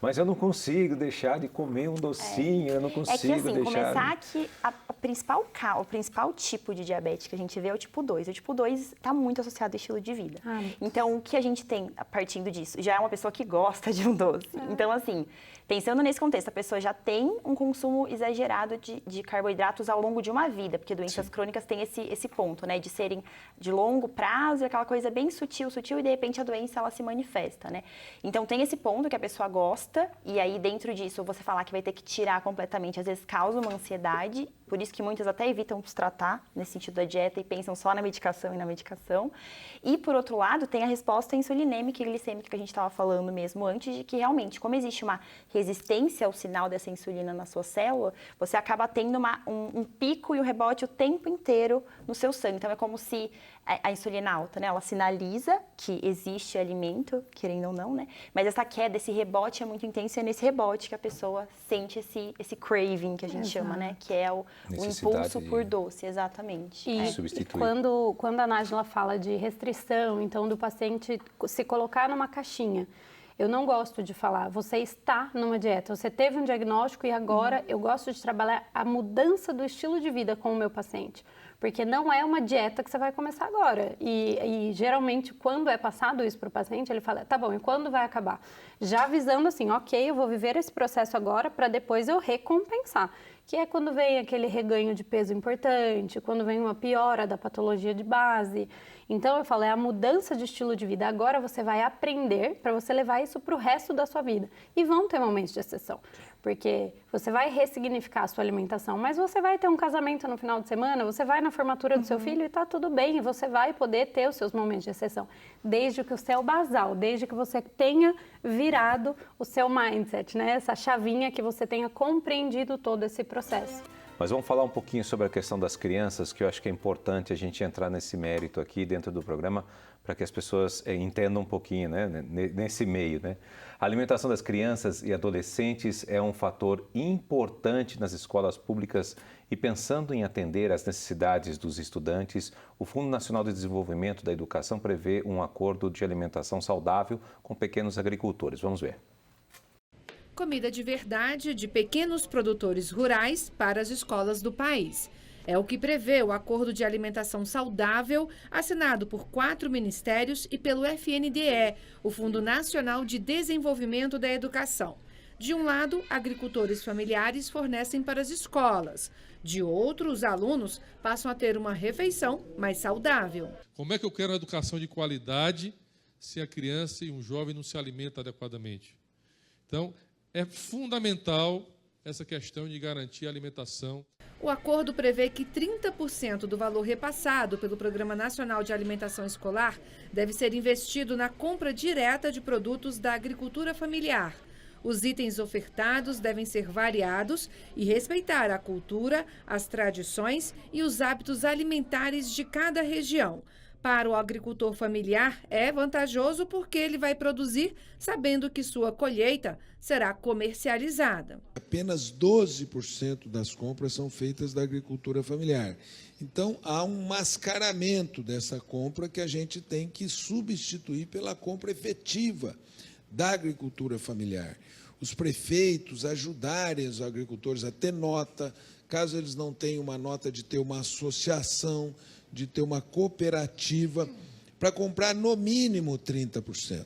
Mas eu não consigo deixar de comer um docinho, eu não consigo assim, deixar... começar que o principal tipo de diabetes que a gente vê é o tipo 2. O tipo 2 está muito associado ao estilo de vida. Então, o que a gente tem partindo disso? Já é uma pessoa que gosta de um doce. Então, assim, pensando nesse contexto, a pessoa já tem um consumo exagerado de carboidratos ao longo de uma vida, porque doenças crônicas têm esse ponto, né, de serem de longo prazo, aquela coisa bem sutil, e de repente a doença ela se manifesta, né? Então tem esse ponto que a pessoa gosta, e aí dentro disso você falar que vai ter que tirar completamente, às vezes causa uma ansiedade, por isso que muitas até evitam se tratar nesse sentido da dieta e pensam só na medicação e na medicação. E por outro lado, tem a resposta insulinêmica e glicêmica que a gente estava falando mesmo antes, de que realmente, como existe uma resistência ao sinal dessa insulina na sua célula, você acaba tendo um pico e o rebote o tempo inteiro no seu sangue. Então é como se a insulina alta, né, ela sinaliza que existe alimento, querendo ou não, né? Mas essa queda, esse rebote é muito intenso e é nesse rebote que a pessoa sente esse craving que a gente chama, né? Que é o impulso por doce, exatamente. E quando a Nájila fala de restrição, então do paciente se colocar numa caixinha, eu não gosto de falar, você está numa dieta, você teve um diagnóstico e agora eu gosto de trabalhar a mudança do estilo de vida com o meu paciente. Porque não é uma dieta que você vai começar agora. E geralmente, quando é passado isso para o paciente, ele fala, tá bom, e quando vai acabar? Já avisando assim, ok, eu vou viver esse processo agora para depois eu recompensar. Que é quando vem aquele reganho de peso importante, quando vem uma piora da patologia de base. Então, eu falo, é a mudança de estilo de vida. Agora você vai aprender para você levar isso para o resto da sua vida. E vão ter momentos de exceção. Porque você vai ressignificar a sua alimentação, mas você vai ter um casamento no final de semana, você vai na formatura do seu filho e tá tudo bem, e você vai poder ter os seus momentos de exceção, desde que o seu basal, desde que você tenha virado o seu mindset, né? Essa chavinha que você tenha compreendido todo esse processo. Mas vamos falar um pouquinho sobre a questão das crianças, que eu acho que é importante a gente entrar nesse mérito aqui dentro do programa, para que as pessoas entendam um pouquinho, né, nesse meio, né? A alimentação das crianças e adolescentes é um fator importante nas escolas públicas e pensando em atender às necessidades dos estudantes, o Fundo Nacional de Desenvolvimento da Educação prevê um acordo de alimentação saudável com pequenos agricultores. Vamos ver. Comida de verdade de pequenos produtores rurais para as escolas do país. É o que prevê o Acordo de Alimentação Saudável, assinado por 4 ministérios e pelo FNDE, o Fundo Nacional de Desenvolvimento da Educação. De um lado, agricultores familiares fornecem para as escolas. De outro, os alunos passam a ter uma refeição mais saudável. Como é que eu quero uma educação de qualidade se a criança e um jovem não se alimentam adequadamente? Então, é fundamental essa questão de garantir a alimentação. O acordo prevê que 30% do valor repassado pelo Programa Nacional de Alimentação Escolar deve ser investido na compra direta de produtos da agricultura familiar. Os itens ofertados devem ser variados e respeitar a cultura, as tradições e os hábitos alimentares de cada região. Para o agricultor familiar, é vantajoso porque ele vai produzir sabendo que sua colheita será comercializada. Apenas 12% das compras são feitas da agricultura familiar. Então, há um mascaramento dessa compra que a gente tem que substituir pela compra efetiva da agricultura familiar. Os prefeitos ajudarem os agricultores a ter nota, caso eles não tenham uma nota, de ter uma associação, de ter uma cooperativa, para comprar no mínimo 30%.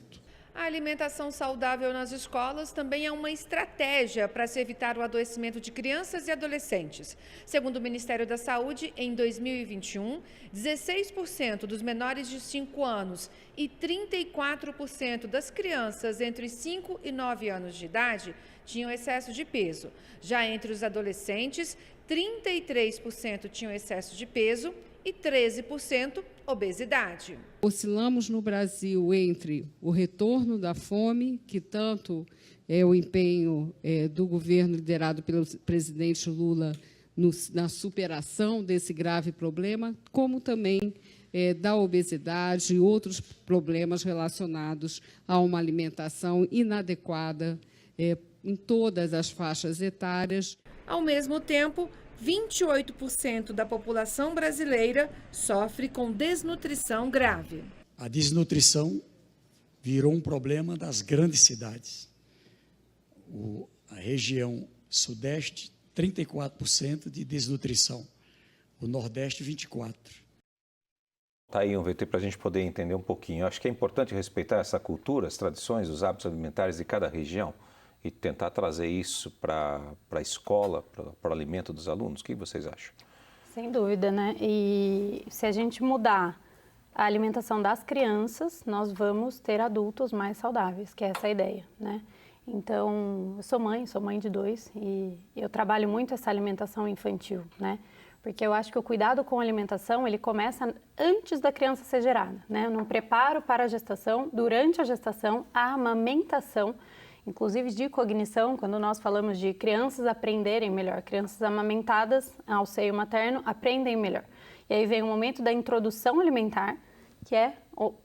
A alimentação saudável nas escolas também é uma estratégia para se evitar o adoecimento de crianças e adolescentes. Segundo o Ministério da Saúde, em 2021, 16% dos menores de 5 anos e 34% das crianças entre 5 e 9 anos de idade tinham excesso de peso. Já entre os adolescentes, 33% tinham excesso de peso e 13% obesidade. Oscilamos no Brasil entre o retorno da fome, que tanto é o empenho do governo liderado pelo presidente Lula na superação desse grave problema, como também da obesidade e outros problemas relacionados a uma alimentação inadequada em todas as faixas etárias. Ao mesmo tempo, 28% da população brasileira sofre com desnutrição grave. A desnutrição virou um problema das grandes cidades. A região sudeste, 34% de desnutrição. O nordeste, 24%. Está aí um VT para a gente poder entender um pouquinho. Eu acho que é importante respeitar essa cultura, as tradições, os hábitos alimentares de cada região e tentar trazer isso para a escola, para o alimento dos alunos. O que vocês acham? Sem dúvida, né? E se a gente mudar a alimentação das crianças, nós vamos ter adultos mais saudáveis, que é essa a ideia, né? Então, eu sou mãe de 2 e eu trabalho muito essa alimentação infantil, né? Porque eu acho que o cuidado com a alimentação, ele começa antes da criança ser gerada, né? No preparo para a gestação, durante a gestação, a amamentação, inclusive de cognição, quando nós falamos de crianças aprenderem melhor, crianças amamentadas ao seio materno aprendem melhor. E aí vem o momento da introdução alimentar, que é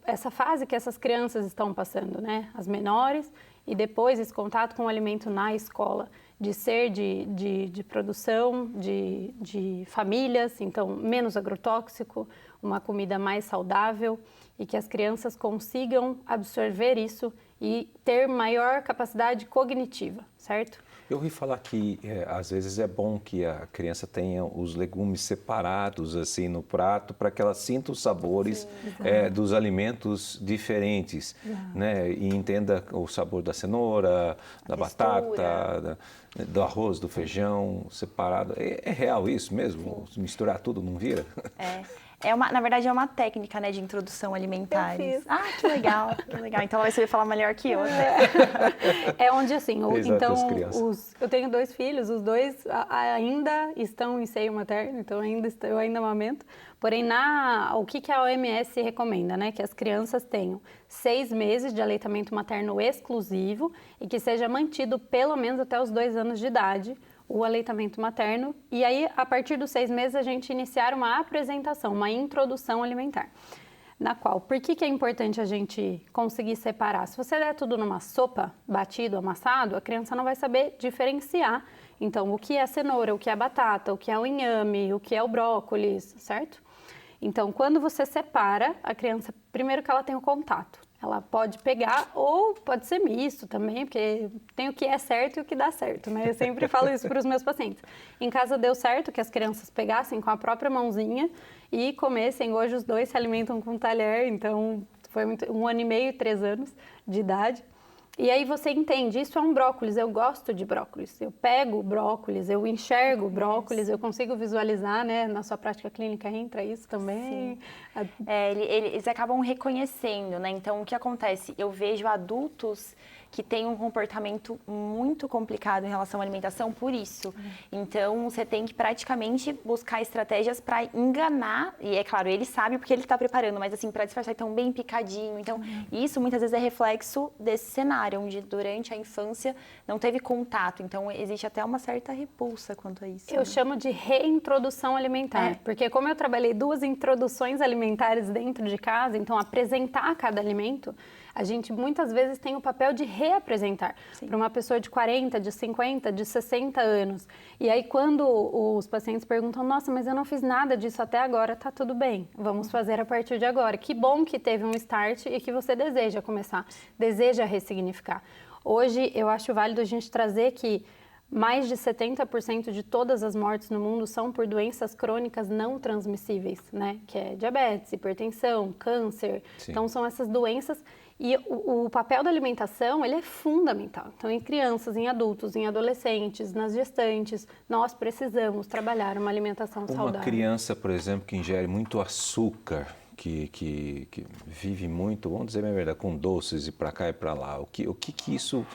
essa fase que essas crianças estão passando, né? As menores, e depois esse contato com o alimento na escola, de ser de produção, de famílias, então menos agrotóxico, uma comida mais saudável, e que as crianças consigam absorver isso e ter maior capacidade cognitiva, certo? Eu ouvi falar que às vezes é bom que a criança tenha os legumes separados assim no prato para que ela sinta os sabores dos alimentos diferentes, né? E entenda o sabor da cenoura, da batata, do arroz, do feijão separado. É real isso mesmo? Sim. Misturar tudo não vira? Na verdade, é uma técnica, né, de introdução alimentar. Ah, que legal, que legal. Então, você vai falar melhor que eu, né? É onde, assim, eu tenho 2 filhos, os 2 ainda estão em seio materno, então eu ainda amamento. Porém, o que a OMS recomenda, né? Que as crianças tenham 6 meses de aleitamento materno exclusivo e que seja mantido pelo menos até os 2 anos de idade, o aleitamento materno, e aí, a partir dos 6 meses, a gente iniciar uma apresentação, uma introdução alimentar, na qual, por que é importante a gente conseguir separar? Se você der tudo numa sopa, batido, amassado, a criança não vai saber diferenciar, então, o que é a cenoura, o que é a batata, o que é o inhame, o que é o brócolis, certo? Então, quando você separa, a criança, primeiro que ela tem o contato, ela pode pegar ou pode ser misto também, porque tem o que é certo e o que dá certo, né? Eu sempre falo isso para os meus pacientes. Em casa deu certo que as crianças pegassem com a própria mãozinha e comessem. Hoje os 2 se alimentam com talher, então foi 1 ano e meio, 3 anos de idade. E aí você entende, isso é um brócolis, eu gosto de brócolis, eu pego brócolis, eu enxergo brócolis, eu consigo visualizar, né? Na sua prática clínica entra isso também. Eles acabam reconhecendo, né? Então, o que acontece? Eu vejo adultos que têm um comportamento muito complicado em relação à alimentação por isso. Então, você tem que praticamente buscar estratégias para enganar, e é claro, ele sabe porque ele está preparando, mas assim, para disfarçar tão bem picadinho. Então, isso muitas vezes é reflexo desse cenário, onde durante a infância não teve contato. Então, existe até uma certa repulsa quanto a isso. Eu chamo de reintrodução alimentar, porque como eu trabalhei 2 introduções alimentares dentro de casa, então apresentar cada alimento, a gente muitas vezes tem o papel de reapresentar para uma pessoa de 40, de 50, de 60 anos. E aí quando os pacientes perguntam, nossa, mas eu não fiz nada disso até agora, tá tudo bem, vamos fazer a partir de agora. Que bom que teve um start e que você deseja começar, deseja ressignificar. Hoje eu acho válido a gente trazer que mais de 70% de todas as mortes no mundo são por doenças crônicas não transmissíveis, né? Que é diabetes, hipertensão, câncer. Sim. Então, são essas doenças. E o papel da alimentação, ele é fundamental. Então, em crianças, em adultos, em adolescentes, nas gestantes, nós precisamos trabalhar uma alimentação saudável. Uma criança, por exemplo, que ingere muito açúcar, que vive muito, vamos dizer a verdade, com doces e para cá e para lá, o que isso...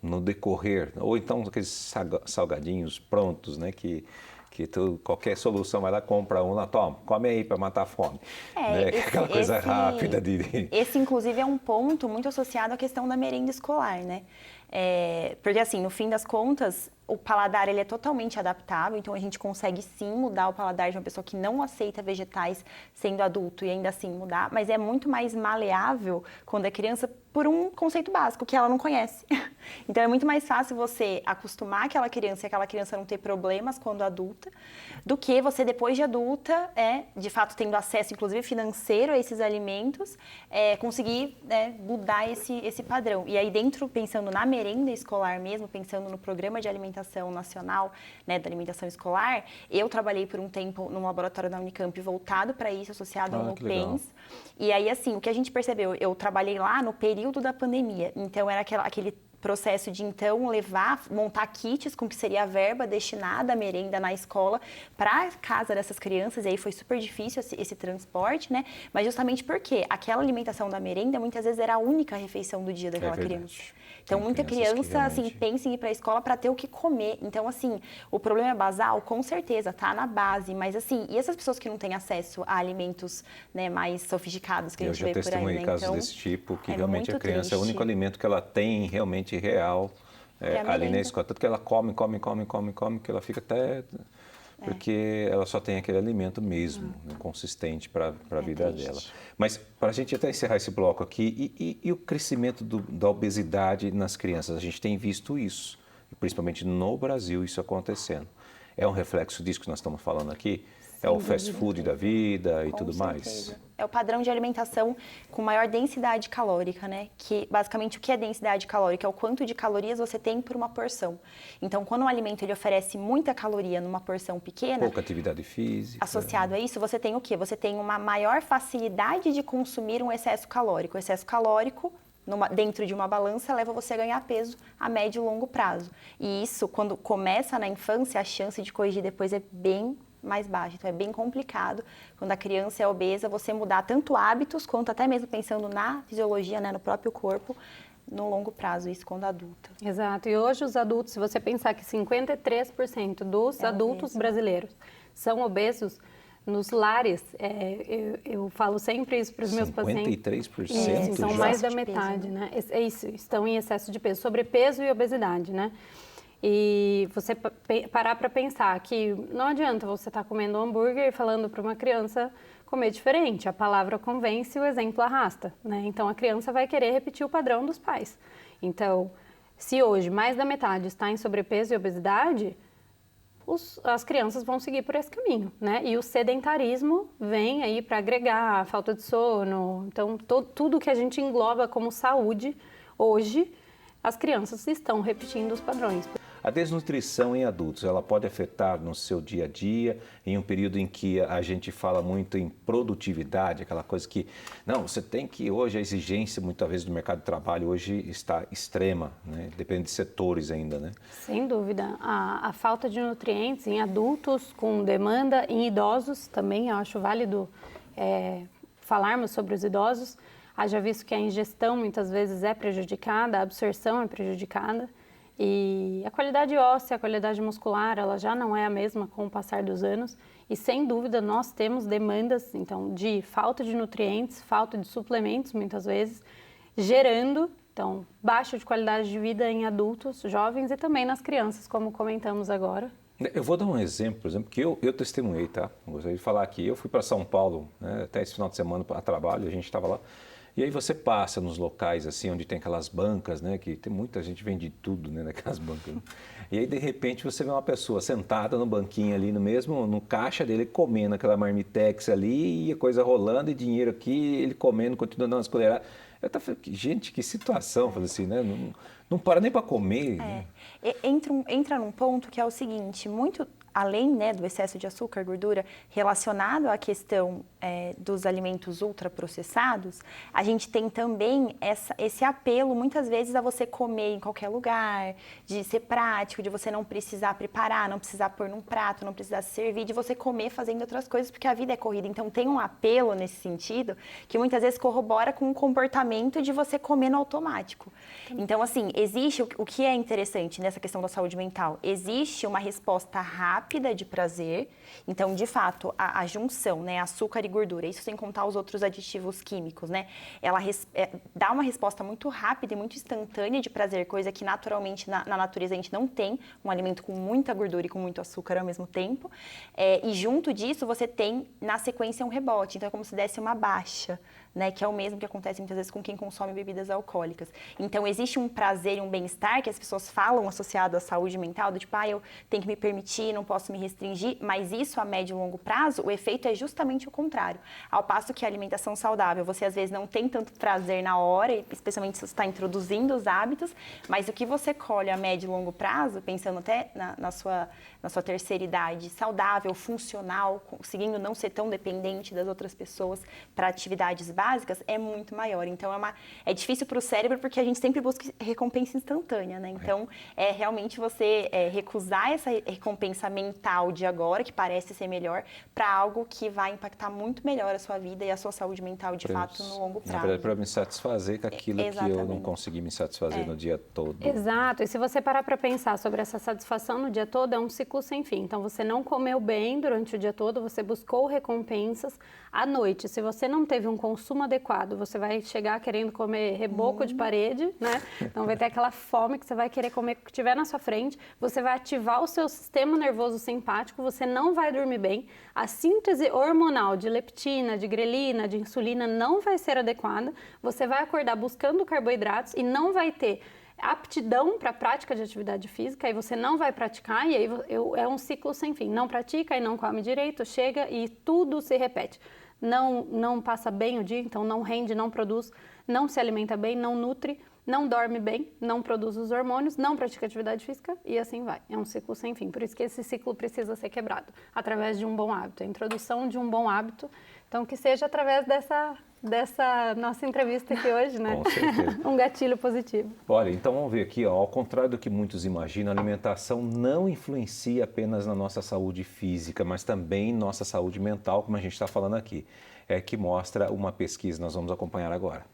no decorrer, ou então aqueles salgadinhos prontos, né, que qualquer solução vai lá, compra um, lá, toma, come aí para matar a fome. Né? Aquela coisa rápida de... Esse, inclusive, é um ponto muito associado à questão da merenda escolar, né? Porque, assim, no fim das contas, o paladar ele é totalmente adaptável, então a gente consegue sim mudar o paladar de uma pessoa que não aceita vegetais sendo adulto e ainda assim mudar, mas é muito mais maleável quando é criança por um conceito básico que ela não conhece. Então é muito mais fácil você acostumar aquela criança e aquela criança não ter problemas quando adulta, do que você depois de adulta, de fato tendo acesso inclusive financeiro a esses alimentos, conseguir mudar esse padrão. E aí dentro, pensando na merenda escolar mesmo, pensando no programa de alimentação nacional, né, da alimentação escolar, eu trabalhei por um tempo num laboratório da Unicamp voltado para isso, associado ao NUPENS. E aí, assim, o que a gente percebeu, eu trabalhei lá no período da pandemia, então era aquele processo de, então, montar kits com que seria a verba destinada à merenda na escola para a casa dessas crianças, e aí foi super difícil esse transporte, né? Mas justamente porque aquela alimentação da merenda, muitas vezes, era a única refeição do dia daquela criança. Então, muita criança, assim, pensa em ir para a escola para ter o que comer. Então, assim, o problema basal, com certeza, tá na base. Mas, assim, e essas pessoas que não têm acesso a alimentos, né, mais sofisticados que a gente vê por aí, né? Eu já testemunhei casos desse tipo, que realmente a criança é o único alimento que ela tem realmente real ali na escola. Tanto que ela come, que ela fica até... Porque ela só tem aquele alimento mesmo, né, consistente para a vida dela. Mas, para a gente até encerrar esse bloco aqui, e o crescimento da obesidade nas crianças? A gente tem visto isso, principalmente no Brasil, isso acontecendo. É um reflexo disso que nós estamos falando aqui? É o fast food da vida e tudo mais? É o padrão de alimentação com maior densidade calórica, né? Que basicamente o que é densidade calórica? É o quanto de calorias você tem por uma porção. Então, quando um alimento ele oferece muita caloria numa porção pequena... Pouca atividade física. Associado a isso, você tem o quê? Você tem uma maior facilidade de consumir um excesso calórico. O excesso calórico, dentro de uma balança, leva você a ganhar peso a médio e longo prazo. E isso, quando começa na infância, a chance de corrigir depois é bem mais baixa. Então, é bem complicado, quando a criança é obesa, você mudar tanto hábitos, quanto até mesmo pensando na fisiologia, né, no próprio corpo, no longo prazo, isso quando adulta. Exato. E hoje os adultos, se você pensar que 53% dos adultos brasileiros são obesos, nos lares, eu falo sempre isso para os meus pacientes. 53%? São mais da metade, né? É isso, estão em excesso de peso, sobrepeso e obesidade, né? E você parar para pensar que não adianta você estar comendo um hambúrguer e falando para uma criança comer diferente. A palavra convence, o exemplo arrasta, né? Então, a criança vai querer repetir o padrão dos pais. Então, se hoje mais da metade está em sobrepeso e obesidade, as crianças vão seguir por esse caminho, né? E o sedentarismo vem aí para agregar a falta de sono. Então, tudo que a gente engloba como saúde, hoje, as crianças estão repetindo os padrões. A desnutrição em adultos, ela pode afetar no seu dia a dia, em um período em que a gente fala muito em produtividade, aquela coisa que, não, você tem que, hoje a exigência muitas vezes do mercado de trabalho hoje está extrema, né? Depende de setores ainda, né? Sem dúvida. A falta de nutrientes em adultos com demanda, em idosos também, eu acho válido falarmos sobre os idosos. haja visto que a ingestão muitas vezes é prejudicada, a absorção é prejudicada. E a qualidade óssea, a qualidade muscular, ela já não é a mesma com o passar dos anos. E sem dúvida nós temos demandas, então, de falta de nutrientes, falta de suplementos, muitas vezes, gerando, então, baixa de qualidade de vida em adultos, jovens e também nas crianças, como comentamos agora. Eu vou dar um exemplo, por exemplo, que eu testemunhei, tá? Eu gostaria de falar aqui. Eu fui para São Paulo, né, até esse final de semana para trabalho, a gente estava lá. E aí você passa nos locais assim, onde tem aquelas bancas, né? Que tem muita gente vende tudo, né? Naquelas bancas. Né? E aí, de repente, você vê uma pessoa sentada no banquinho ali, no caixa dele, comendo aquela marmitex ali, e a coisa rolando, e dinheiro aqui, ele comendo, continuando dando umas colheradas. Eu tava falando, gente, que situação, falei assim, né? Não para nem para comer. Né? Entra num ponto que é o seguinte, muito além, né, do excesso de açúcar, gordura, relacionado à questão dos alimentos ultraprocessados, a gente tem também esse apelo, muitas vezes, a você comer em qualquer lugar, de ser prático, de você não precisar preparar, não precisar pôr num prato, não precisar servir, de você comer fazendo outras coisas, porque a vida é corrida. Então, tem um apelo nesse sentido, que muitas vezes corrobora com o comportamento de você comer no automático. Então, assim, existe o que é interessante nessa questão da saúde mental. Existe uma resposta rápida de prazer. Então, de fato, a junção, né, açúcar e gordura, isso sem contar os outros aditivos químicos, né, ela dá uma resposta muito rápida e muito instantânea de prazer, coisa que naturalmente na natureza a gente não tem, um alimento com muita gordura e com muito açúcar ao mesmo tempo. E junto disso, você tem, na sequência, um rebote. Então, é como se desse uma baixa, né, que é o mesmo que acontece muitas vezes com quem consome bebidas alcoólicas. Então, existe um prazer e um bem-estar que as pessoas falam associado à saúde mental, do tipo, eu tenho que me permitir, não posso me restringir, mas isso a médio e longo prazo, o efeito é justamente o contrário. Ao passo que a alimentação saudável, você às vezes não tem tanto prazer na hora, especialmente se você está introduzindo os hábitos, mas o que você colhe a médio e longo prazo, pensando até na sua terceira idade, saudável, funcional, conseguindo não ser tão dependente das outras pessoas para atividades básicas, é muito maior. Então, é difícil para o cérebro porque a gente sempre busca recompensa instantânea, né? Então, realmente você recusar essa recompensa mental de agora, que parece ser melhor, para algo que vai impactar muito melhor a sua vida e a sua saúde mental, de fato, no longo prazo. Na verdade, para me satisfazer com aquilo que eu não consegui me satisfazer no dia todo. Exato. E se você parar para pensar sobre essa satisfação no dia todo, é um ciclo sem fim. Então, você não comeu bem durante o dia todo, você buscou recompensas. À noite, se você não teve um consumo adequado, você vai chegar querendo comer reboco de parede, né? Então, vai ter aquela fome que você vai querer comer o que tiver na sua frente. Você vai ativar o seu sistema nervoso simpático, você não vai dormir bem. A síntese hormonal de leptina, de grelina, de insulina não vai ser adequada. Você vai acordar buscando carboidratos e não vai ter aptidão para a prática de atividade física, aí você não vai praticar e aí é um ciclo sem fim. Não pratica e não come direito, chega e tudo se repete. Não passa bem o dia, então não rende, não produz, não se alimenta bem, não nutre, não dorme bem, não produz os hormônios, não pratica atividade física e assim vai. É um ciclo sem fim. Por isso que esse ciclo precisa ser quebrado através de um bom hábito, a introdução de um bom hábito. Então, que seja através dessa nossa entrevista aqui hoje, né? Com certeza. Um gatilho positivo. Olha, então vamos ver aqui, ó, ao contrário do que muitos imaginam, a alimentação não influencia apenas na nossa saúde física, mas também nossa saúde mental, como a gente está falando aqui, que mostra uma pesquisa, nós vamos acompanhar agora.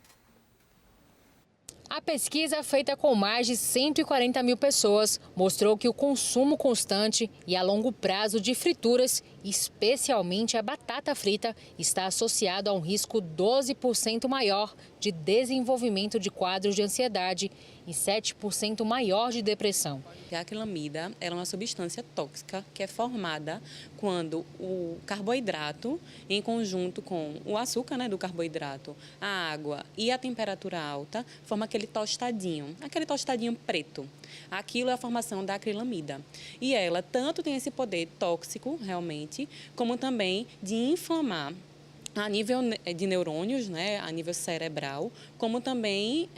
A pesquisa, feita com mais de 140 mil pessoas, mostrou que o consumo constante e a longo prazo de frituras, especialmente a batata frita, está associado a um risco 12% maior de desenvolvimento de quadros de ansiedade e 7% maior de depressão. A acrilamida é uma substância tóxica que é formada quando o carboidrato, em conjunto com o açúcar, né, do carboidrato, a água e a temperatura alta, forma aquele tostadinho preto. Aquilo é a formação da acrilamida. E ela tanto tem esse poder tóxico, realmente, como também de inflamar a nível de neurônios, né, a nível cerebral, como também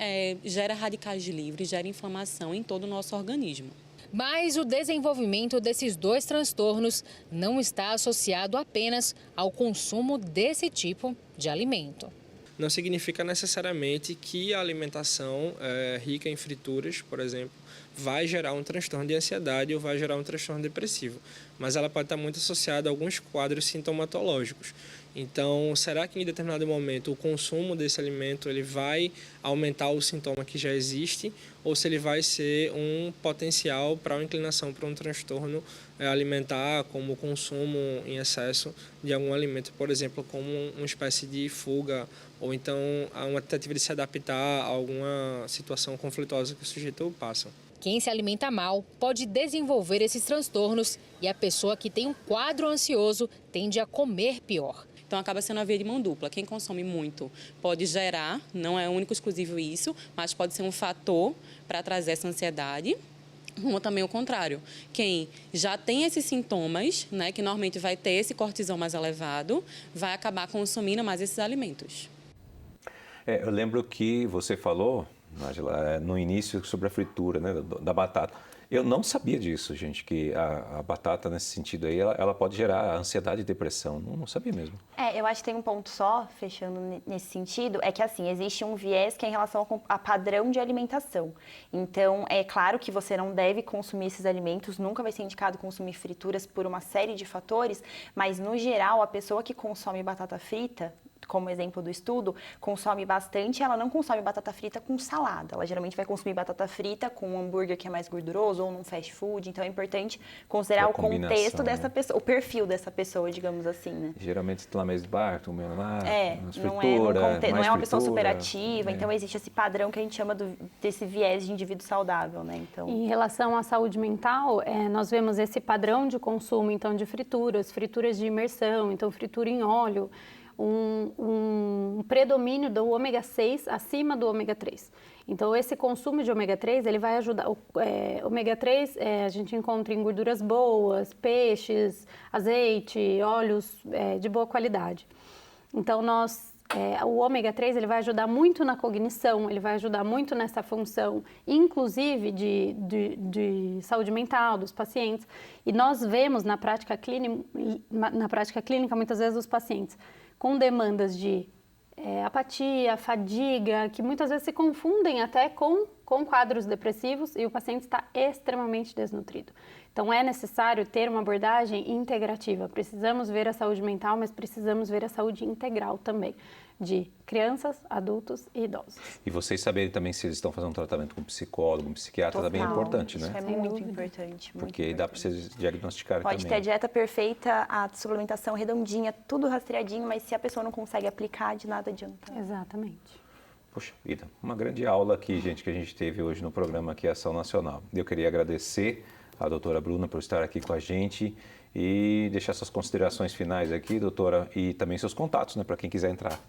gera radicais livres, gera inflamação em todo o nosso organismo. Mas o desenvolvimento desses dois transtornos não está associado apenas ao consumo desse tipo de alimento. Não significa necessariamente que a alimentação rica em frituras, por exemplo, vai gerar um transtorno de ansiedade ou vai gerar um transtorno depressivo, mas ela pode estar muito associada a alguns quadros sintomatológicos. Então, será que em determinado momento o consumo desse alimento ele vai aumentar o sintoma que já existe ou se ele vai ser um potencial para uma inclinação para um transtorno alimentar, como o consumo em excesso de algum alimento, por exemplo, como uma espécie de fuga ou então uma tentativa de se adaptar a alguma situação conflituosa que o sujeito passa. Quem se alimenta mal pode desenvolver esses transtornos e a pessoa que tem um quadro ansioso tende a comer pior. Então, acaba sendo uma via de mão dupla. Quem consome muito pode gerar, não é único exclusivo isso, mas pode ser um fator para trazer essa ansiedade, como também o contrário. Quem já tem esses sintomas, né, que normalmente vai ter esse cortisol mais elevado, vai acabar consumindo mais esses alimentos. Eu lembro que você falou, Nájila, no início sobre a fritura, né, da batata. Eu não sabia disso, gente, que a batata, nesse sentido aí, ela pode gerar ansiedade e depressão. Não sabia mesmo. Eu acho que tem um ponto só, fechando nesse sentido, é que assim, existe um viés que é em relação a padrão de alimentação. Então, é claro que você não deve consumir esses alimentos, nunca vai ser indicado consumir frituras por uma série de fatores, mas no geral, a pessoa que consome batata frita, como exemplo do estudo, consome bastante, ela não consome batata frita com salada. Ela geralmente vai consumir batata frita com um hambúrguer que é mais gorduroso ou num fast food. Então é importante considerar o contexto dessa pessoa, o perfil dessa pessoa, digamos assim, né? Geralmente você está na mesa de bar, comendo lá, não é uma pessoa super ativa, então existe esse padrão que a gente chama desse viés de indivíduo saudável, né? Então... Em relação à saúde mental, nós vemos esse padrão de consumo, então, de frituras de imersão, então fritura em óleo, um predomínio do ômega 6 acima do ômega 3. Então, esse consumo de ômega 3, ele vai ajudar. Ômega 3 a gente encontra em gorduras boas, peixes, azeite, óleos de boa qualidade. Então, o ômega 3 ele vai ajudar muito na cognição, ele vai ajudar muito nessa função, inclusive de saúde mental dos pacientes. E nós vemos na prática clínica muitas vezes os pacientes com demandas de apatia, fadiga, que muitas vezes se confundem até com quadros depressivos e o paciente está extremamente desnutrido. Então, é necessário ter uma abordagem integrativa. Precisamos ver a saúde mental, mas precisamos ver a saúde integral também, de crianças, adultos e idosos. E vocês saberem também se eles estão fazendo um tratamento com psicólogo, com psiquiatra, também é importante, né? Isso é muito importante. Porque aí dá para vocês diagnosticarem também. Pode ter a dieta perfeita, a suplementação redondinha, tudo rastreadinho, mas se a pessoa não consegue aplicar, de nada adianta. Exatamente. Poxa vida, uma grande aula aqui, gente, que a gente teve hoje no programa aqui Ação Nacional. Eu queria agradecer a doutora Bruna por estar aqui com a gente e deixar suas considerações finais aqui, doutora, e também seus contatos, né, para quem quiser entrar.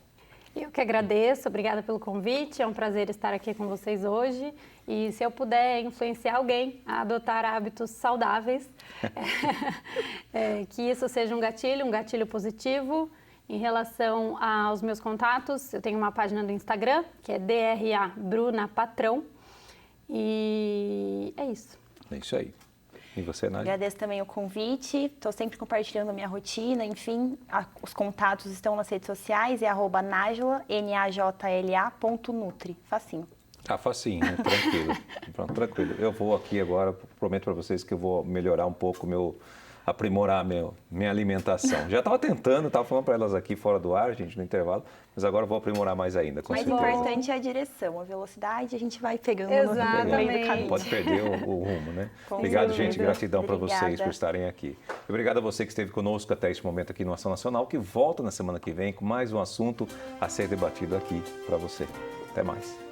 Eu que agradeço, obrigada pelo convite, é um prazer estar aqui com vocês hoje e se eu puder influenciar alguém a adotar hábitos saudáveis, que isso seja um gatilho positivo. Em relação aos meus contatos, eu tenho uma página do Instagram, que é DRA Bruna Patrão, e é isso. É isso aí. E você, Nájila? Agradeço também o convite, estou sempre compartilhando a minha rotina, enfim, os contatos estão nas redes sociais, é @Najla, najla.nutri, facinho. Facinho, né? Tranquilo. Pronto, tranquilo. Eu vou aqui agora, prometo para vocês que eu vou melhorar um pouco aprimorar minha alimentação. Já estava tentando, estava falando para elas aqui fora do ar, gente, no intervalo, mas agora eu vou aprimorar mais ainda, com certeza. O importante é a direção, a velocidade, a gente vai pegando no meio do caminho. Pode perder o rumo, né? Obrigado, gente, gratidão para vocês por estarem aqui. Obrigado a você que esteve conosco até este momento aqui no Ação Nacional, que volta na semana que vem com mais um assunto a ser debatido aqui para você. Até mais.